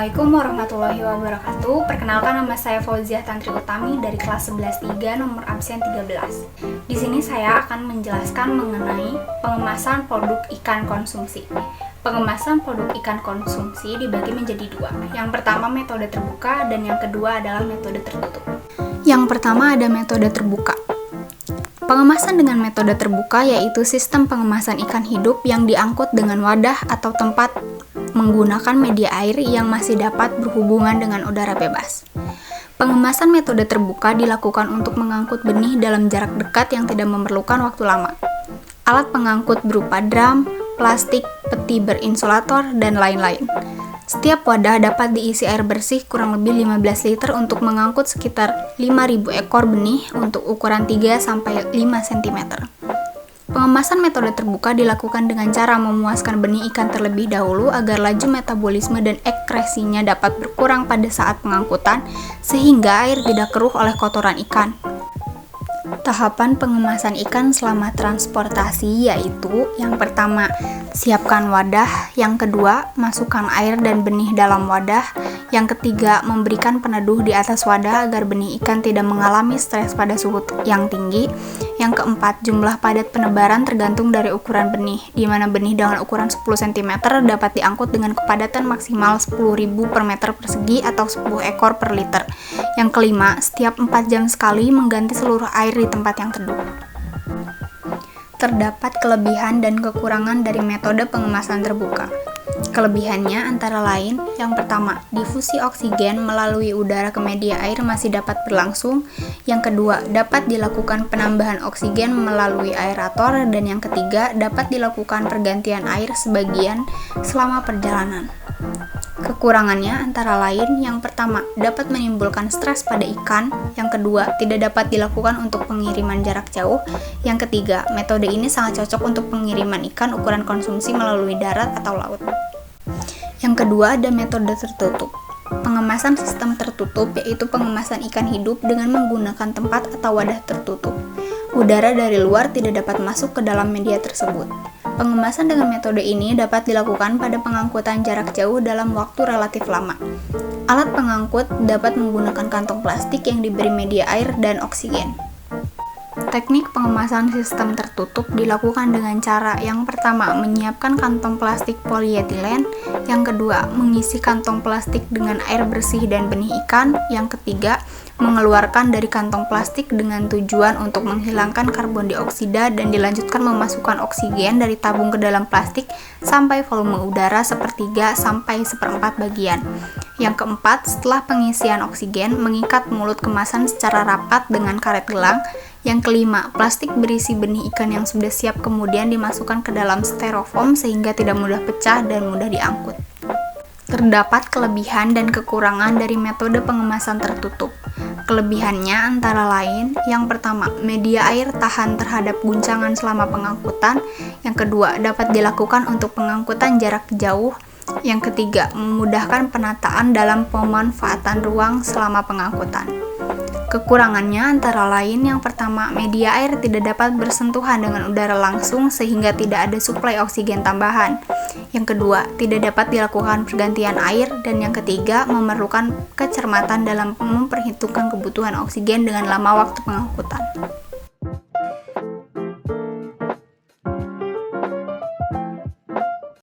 Assalamualaikum warahmatullahi wabarakatuh. Perkenalkan, nama saya Fauziah Tantri Utami dari kelas 11-3 nomor absen 13. Di sini saya akan menjelaskan mengenai pengemasan produk ikan konsumsi. Pengemasan produk ikan konsumsi dibagi menjadi dua. Yang pertama metode terbuka dan yang kedua adalah metode tertutup. Yang pertama ada metode terbuka. Pengemasan dengan metode terbuka yaitu sistem pengemasan ikan hidup yang diangkut dengan wadah atau tempat menggunakan media air yang masih dapat berhubungan dengan udara bebas. Pengemasan metode terbuka dilakukan untuk mengangkut benih dalam jarak dekat yang tidak memerlukan waktu lama. Alat pengangkut berupa drum, plastik, peti berinsulator, dan lain-lain. Setiap wadah dapat diisi air bersih kurang lebih 15 liter untuk mengangkut sekitar 5.000 ekor benih untuk ukuran 3-5 cm. Pengemasan metode terbuka dilakukan dengan cara memuaskan benih ikan terlebih dahulu agar laju metabolisme dan ekskresinya dapat berkurang pada saat pengangkutan sehingga air tidak keruh oleh kotoran ikan. Tahapan pengemasan ikan selama transportasi yaitu yang pertama, siapkan wadah, yang kedua, masukkan air dan benih dalam wadah, yang ketiga, memberikan peneduh di atas wadah agar benih ikan tidak mengalami stres pada suhu yang tinggi, yang keempat, jumlah padat penebaran tergantung dari ukuran benih, di mana benih dengan ukuran 10 cm dapat diangkut dengan kepadatan maksimal 10.000 per meter persegi atau 10 ekor per liter. Yang kelima, setiap 4 jam sekali mengganti seluruh air di tempat yang teduh. Terdapat kelebihan dan kekurangan dari metode pengemasan terbuka. Kelebihannya antara lain, yang pertama, difusi oksigen melalui udara ke media air masih dapat berlangsung. Yang kedua, dapat dilakukan penambahan oksigen melalui aerator. Dan yang ketiga, dapat dilakukan pergantian air sebagian selama perjalanan. Kekurangannya antara lain, yang pertama, dapat menimbulkan stres pada ikan. Yang kedua, tidak dapat dilakukan untuk pengiriman jarak jauh. Yang ketiga, metode ini sangat cocok untuk pengiriman ikan ukuran konsumsi melalui darat atau laut. Yang kedua ada metode tertutup. Pengemasan sistem tertutup yaitu pengemasan ikan hidup dengan menggunakan tempat atau wadah tertutup. Udara dari luar tidak dapat masuk ke dalam media tersebut. Pengemasan dengan metode ini dapat dilakukan pada pengangkutan jarak jauh dalam waktu relatif lama. Alat pengangkut dapat menggunakan kantong plastik yang diberi media air dan oksigen. Teknik pengemasan sistem tertutup dilakukan dengan cara yang pertama, menyiapkan kantong plastik polietilen, yang kedua, mengisi kantong plastik dengan air bersih dan benih ikan, yang ketiga, mengeluarkan dari kantong plastik dengan tujuan untuk menghilangkan karbon dioksida dan dilanjutkan memasukkan oksigen dari tabung ke dalam plastik sampai volume udara sepertiga sampai seperempat bagian. Yang keempat, setelah pengisian oksigen, mengikat mulut kemasan secara rapat dengan karet gelang. Yang kelima, plastik berisi benih ikan yang sudah siap kemudian dimasukkan ke dalam styrofoam sehingga tidak mudah pecah dan mudah diangkut. Terdapat kelebihan dan kekurangan dari metode pengemasan tertutup. Kelebihannya antara lain, yang pertama, media air tahan terhadap guncangan selama pengangkutan. Yang kedua, dapat dilakukan untuk pengangkutan jarak jauh. Yang ketiga, memudahkan penataan dalam pemanfaatan ruang selama pengangkutan. Kekurangannya antara lain, yang pertama, media air tidak dapat bersentuhan dengan udara langsung sehingga tidak ada suplai oksigen tambahan. Yang kedua, tidak dapat dilakukan pergantian air. Dan yang ketiga, memerlukan kecermatan dalam memperhitungkan kebutuhan oksigen dengan lama waktu pengangkutan.